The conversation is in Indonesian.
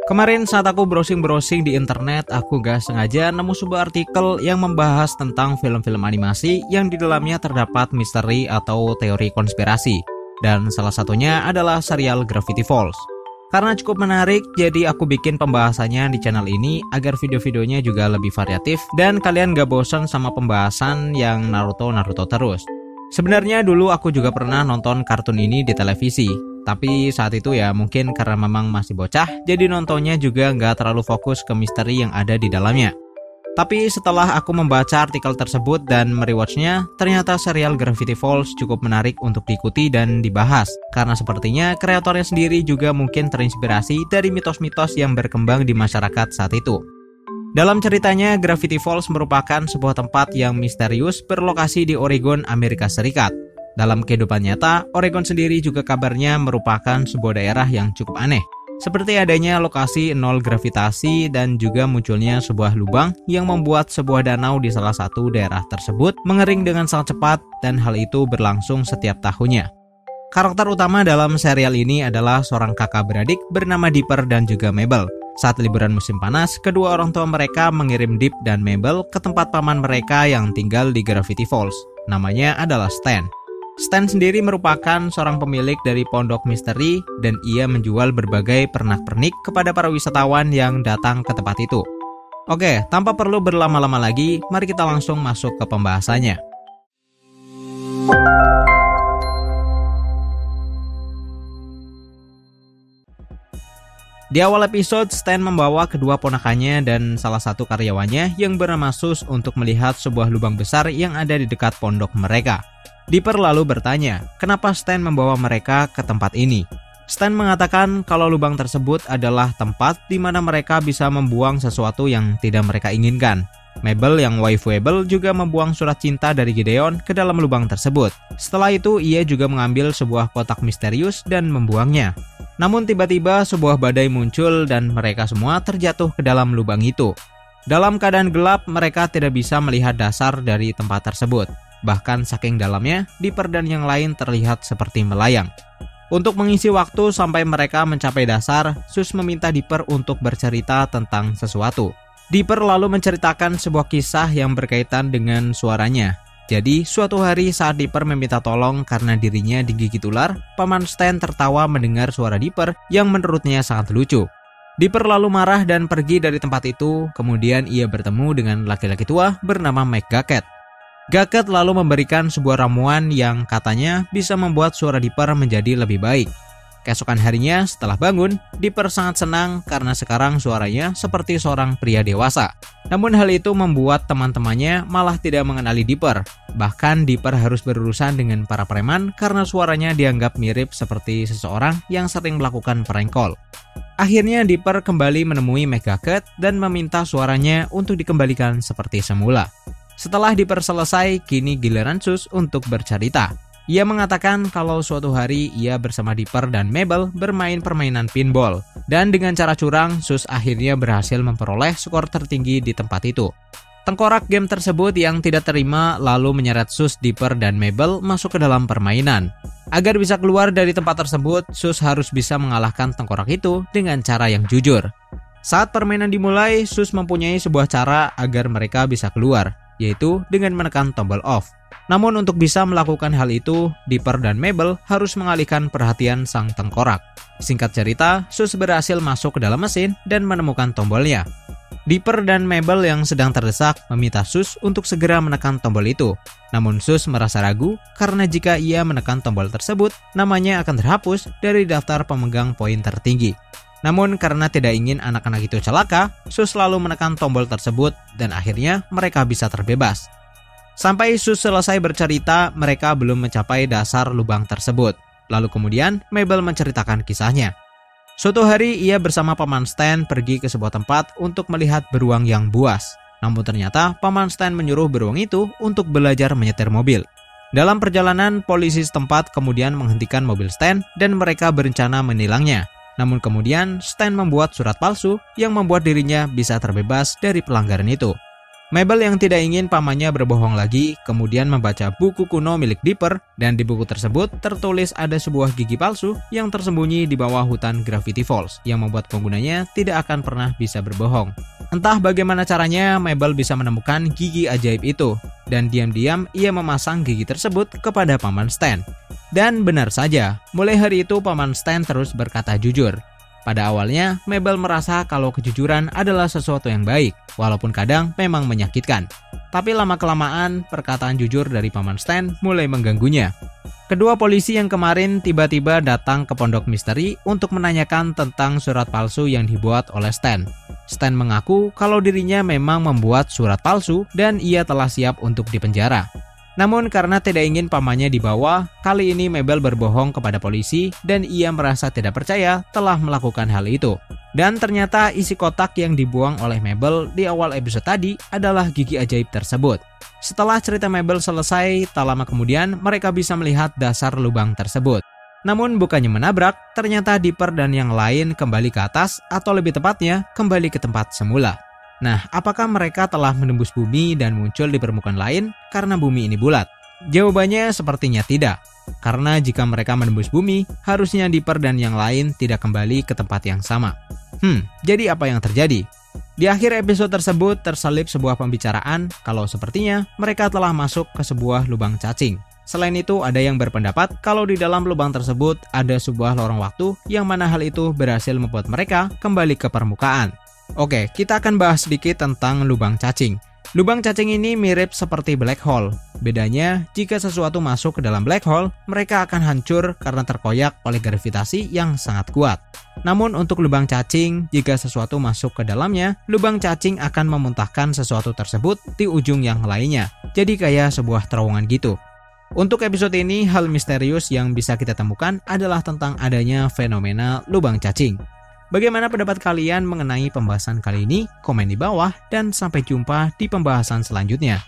Kemarin saat aku browsing-browsing di internet, aku gak sengaja nemu sebuah artikel yang membahas tentang film-film animasi yang di dalamnya terdapat misteri atau teori konspirasi. Dan salah satunya adalah serial Gravity Falls. Karena cukup menarik, jadi aku bikin pembahasannya di channel ini agar video-videonya juga lebih variatif dan kalian gak bosan sama pembahasan yang Naruto terus. Sebenarnya dulu aku juga pernah nonton kartun ini di televisi. Tapi saat itu ya mungkin karena memang masih bocah, jadi nontonnya juga nggak terlalu fokus ke misteri yang ada di dalamnya. Tapi setelah aku membaca artikel tersebut dan merewatchnya, ternyata serial Gravity Falls cukup menarik untuk diikuti dan dibahas. Karena sepertinya kreatornya sendiri juga mungkin terinspirasi dari mitos-mitos yang berkembang di masyarakat saat itu. Dalam ceritanya, Gravity Falls merupakan sebuah tempat yang misterius berlokasi di Oregon, Amerika Serikat. Dalam kehidupan nyata, Oregon sendiri juga kabarnya merupakan sebuah daerah yang cukup aneh. Seperti adanya lokasi nol gravitasi dan juga munculnya sebuah lubang yang membuat sebuah danau di salah satu daerah tersebut mengering dengan sangat cepat dan hal itu berlangsung setiap tahunnya. Karakter utama dalam serial ini adalah seorang kakak beradik bernama Dipper dan juga Mabel. Saat liburan musim panas, kedua orang tua mereka mengirim Dip dan Mabel ke tempat paman mereka yang tinggal di Gravity Falls. Namanya adalah Stan. Stan sendiri merupakan seorang pemilik dari pondok misteri dan ia menjual berbagai pernak-pernik kepada para wisatawan yang datang ke tempat itu. Oke, tanpa perlu berlama-lama lagi, mari kita langsung masuk ke pembahasannya. Di awal episode, Stan membawa kedua ponakannya dan salah satu karyawannya yang bernama Sus untuk melihat sebuah lubang besar yang ada di dekat pondok mereka. Dipper lalu bertanya, kenapa Stan membawa mereka ke tempat ini? Stan mengatakan kalau lubang tersebut adalah tempat di mana mereka bisa membuang sesuatu yang tidak mereka inginkan. Mabel yang waifuable juga membuang surat cinta dari Gideon ke dalam lubang tersebut. Setelah itu, ia juga mengambil sebuah kotak misterius dan membuangnya. Namun tiba-tiba sebuah badai muncul dan mereka semua terjatuh ke dalam lubang itu. Dalam keadaan gelap, mereka tidak bisa melihat dasar dari tempat tersebut. Bahkan saking dalamnya, Dipper dan yang lain terlihat seperti melayang. Untuk mengisi waktu sampai mereka mencapai dasar, Sus meminta Dipper untuk bercerita tentang sesuatu. Dipper lalu menceritakan sebuah kisah yang berkaitan dengan suaranya. Jadi, suatu hari saat Dipper meminta tolong karena dirinya digigit ular, paman Stan tertawa mendengar suara Dipper yang menurutnya sangat lucu. Dipper lalu marah dan pergi dari tempat itu, kemudian ia bertemu dengan laki-laki tua bernama Mike Gacket. Gacket lalu memberikan sebuah ramuan yang katanya bisa membuat suara Dipper menjadi lebih baik. Keesokan harinya setelah bangun, Dipper sangat senang karena sekarang suaranya seperti seorang pria dewasa. Namun hal itu membuat teman-temannya malah tidak mengenali Dipper. Bahkan Dipper harus berurusan dengan para preman karena suaranya dianggap mirip seperti seseorang yang sering melakukan prank call. Akhirnya Dipper kembali menemui Mike Gacket dan meminta suaranya untuk dikembalikan seperti semula. Setelah Dipper selesai, kini giliran Sus untuk bercerita. Ia mengatakan kalau suatu hari ia bersama Dipper dan Mabel bermain permainan pinball. Dan dengan cara curang, Sus akhirnya berhasil memperoleh skor tertinggi di tempat itu. Tengkorak game tersebut yang tidak terima lalu menyeret Sus, Dipper, dan Mabel masuk ke dalam permainan. Agar bisa keluar dari tempat tersebut, Sus harus bisa mengalahkan tengkorak itu dengan cara yang jujur. Saat permainan dimulai, Sus mempunyai sebuah cara agar mereka bisa keluar, yaitu dengan menekan tombol off. Namun untuk bisa melakukan hal itu, Dipper dan Mabel harus mengalihkan perhatian sang tengkorak. Singkat cerita, Sus berhasil masuk ke dalam mesin dan menemukan tombolnya. Dipper dan Mabel yang sedang terdesak meminta Sus untuk segera menekan tombol itu. Namun Sus merasa ragu karena jika ia menekan tombol tersebut, namanya akan terhapus dari daftar pemegang poin tertinggi. Namun karena tidak ingin anak-anak itu celaka, Sus selalu menekan tombol tersebut dan akhirnya mereka bisa terbebas. Sampai Sus selesai bercerita, mereka belum mencapai dasar lubang tersebut. Lalu kemudian Mabel menceritakan kisahnya. Suatu hari ia bersama paman Stan pergi ke sebuah tempat untuk melihat beruang yang buas. Namun ternyata paman Stan menyuruh beruang itu untuk belajar menyetir mobil. Dalam perjalanan, polisi setempat kemudian menghentikan mobil Stan dan mereka berencana menilangnya. Namun kemudian Stan membuat surat palsu yang membuat dirinya bisa terbebas dari pelanggaran itu. Mabel yang tidak ingin pamannya berbohong lagi, kemudian membaca buku kuno milik Dipper, dan di buku tersebut tertulis ada sebuah gigi palsu yang tersembunyi di bawah hutan Gravity Falls, yang membuat penggunanya tidak akan pernah bisa berbohong. Entah bagaimana caranya, Mabel bisa menemukan gigi ajaib itu, dan diam-diam ia memasang gigi tersebut kepada Paman Stan. Dan benar saja, mulai hari itu Paman Stan terus berkata jujur. Pada awalnya, Mabel merasa kalau kejujuran adalah sesuatu yang baik, walaupun kadang memang menyakitkan. Tapi lama-kelamaan, perkataan jujur dari Paman Stan mulai mengganggunya. Kedua polisi yang kemarin tiba-tiba datang ke pondok misteri untuk menanyakan tentang surat palsu yang dibuat oleh Stan. Stan mengaku kalau dirinya memang membuat surat palsu dan ia telah siap untuk dipenjara. Namun karena tidak ingin pamannya dibawa, kali ini Mabel berbohong kepada polisi dan ia merasa tidak percaya telah melakukan hal itu. Dan ternyata isi kotak yang dibuang oleh Mabel di awal episode tadi adalah gigi ajaib tersebut. Setelah cerita Mabel selesai, tak lama kemudian mereka bisa melihat dasar lubang tersebut. Namun bukannya menabrak, ternyata Dipper dan yang lain kembali ke atas atau lebih tepatnya kembali ke tempat semula. Nah, apakah mereka telah menembus bumi dan muncul di permukaan lain karena bumi ini bulat? Jawabannya sepertinya tidak. Karena jika mereka menembus bumi, harusnya Dipper dan yang lain tidak kembali ke tempat yang sama. Jadi apa yang terjadi? Di akhir episode tersebut terselip sebuah pembicaraan kalau sepertinya mereka telah masuk ke sebuah lubang cacing. Selain itu, ada yang berpendapat kalau di dalam lubang tersebut ada sebuah lorong waktu yang mana hal itu berhasil membuat mereka kembali ke permukaan. Oke, kita akan bahas sedikit tentang lubang cacing. Lubang cacing ini mirip seperti black hole. Bedanya, jika sesuatu masuk ke dalam black hole, mereka akan hancur karena terkoyak oleh gravitasi yang sangat kuat. Namun untuk lubang cacing, jika sesuatu masuk ke dalamnya, lubang cacing akan memuntahkan sesuatu tersebut di ujung yang lainnya. Jadi kayak sebuah terowongan gitu. Untuk episode ini, hal misterius yang bisa kita temukan adalah tentang adanya fenomena lubang cacing. Bagaimana pendapat kalian mengenai pembahasan kali ini? Komen di bawah dan sampai jumpa di pembahasan selanjutnya.